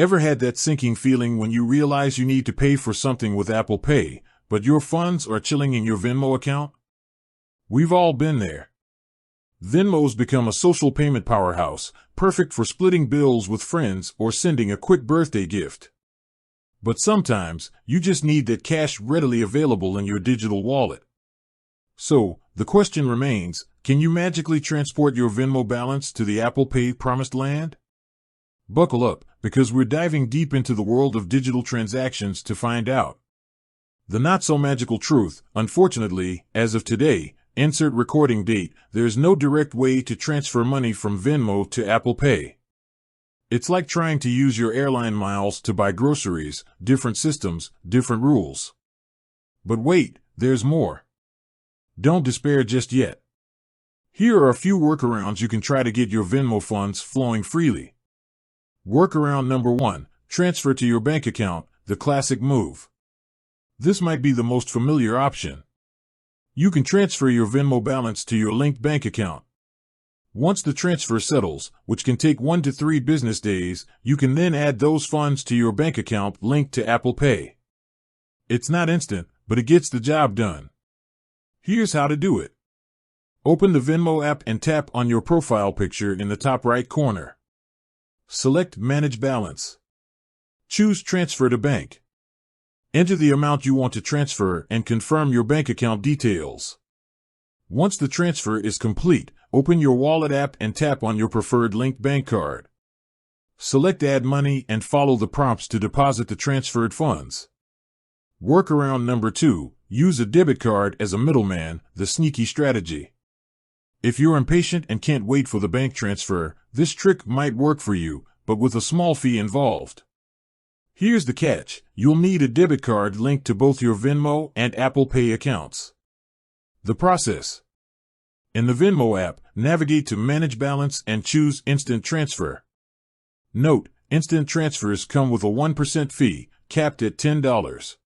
Ever had that sinking feeling when you realize you need to pay for something with Apple Pay, but your funds are chilling in your Venmo account? We've all been there. Venmo's become a social payment powerhouse, perfect for splitting bills with friends or sending a quick birthday gift. But sometimes, you just need that cash readily available in your digital wallet. So, the question remains, can you magically transport your Venmo balance to the Apple Pay promised land? Buckle up, because we're diving deep into the world of digital transactions to find out. The not-so-magical truth, unfortunately, as of today, insert recording date, there's no direct way to transfer money from Venmo to Apple Pay. It's like trying to use your airline miles to buy groceries, different systems, different rules. But wait, there's more. Don't despair just yet. Here are a few workarounds you can try to get your Venmo funds flowing freely. Workaround number 1, transfer to your bank account, the classic move. This might be the most familiar option. You can transfer your Venmo balance to your linked bank account. Once the transfer settles, which can take 1 to 3 business days, you can then add those funds to your bank account linked to Apple Pay. It's not instant, but it gets the job done. Here's how to do it. Open the Venmo app and tap on your profile picture in the top right corner. Select Manage Balance. Choose Transfer to Bank. Enter the amount you want to transfer and confirm your bank account details. Once the transfer is complete, open your wallet app and tap on your preferred linked bank card. Select Add Money and follow the prompts to deposit the transferred funds. Workaround number 2, use a debit card as a middleman, the sneaky strategy. If you're impatient and can't wait for the bank transfer, this trick might work for you, but with a small fee involved. Here's the catch, you'll need a debit card linked to both your Venmo and Apple Pay accounts. The process. In the Venmo app, navigate to Manage Balance and choose Instant Transfer. Note, instant transfers come with a 1% fee, capped at $10.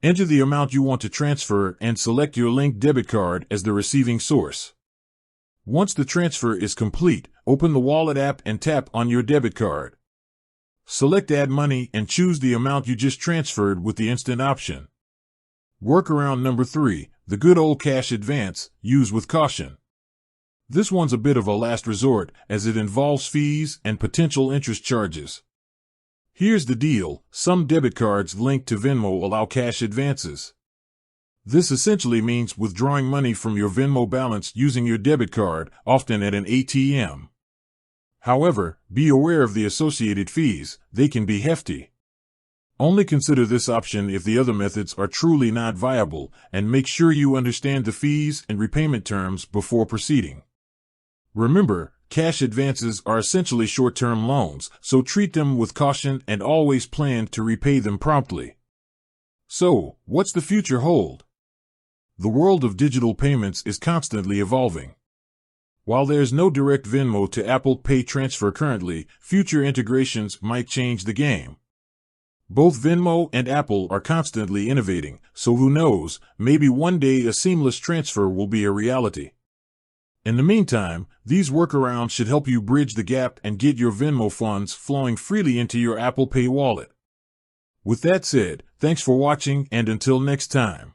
Enter the amount you want to transfer and select your linked debit card as the receiving source. Once the transfer is complete, open the wallet app and tap on your debit card. Select Add Money and choose the amount you just transferred with the instant option. Workaround number 3, the good old cash advance, use with caution. This one's a bit of a last resort, as it involves fees and potential interest charges. Here's the deal, some debit cards linked to Venmo allow cash advances. This essentially means withdrawing money from your Venmo balance using your debit card, often at an ATM. However, be aware of the associated fees, they can be hefty. Only consider this option if the other methods are truly not viable, and make sure you understand the fees and repayment terms before proceeding. Remember, cash advances are essentially short-term loans, so treat them with caution and always plan to repay them promptly. So, what's the future hold? The world of digital payments is constantly evolving. While there's no direct Venmo to Apple Pay transfer currently, future integrations might change the game. Both Venmo and Apple are constantly innovating, so who knows, maybe one day a seamless transfer will be a reality. In the meantime, these workarounds should help you bridge the gap and get your Venmo funds flowing freely into your Apple Pay wallet. With that said, thanks for watching and until next time.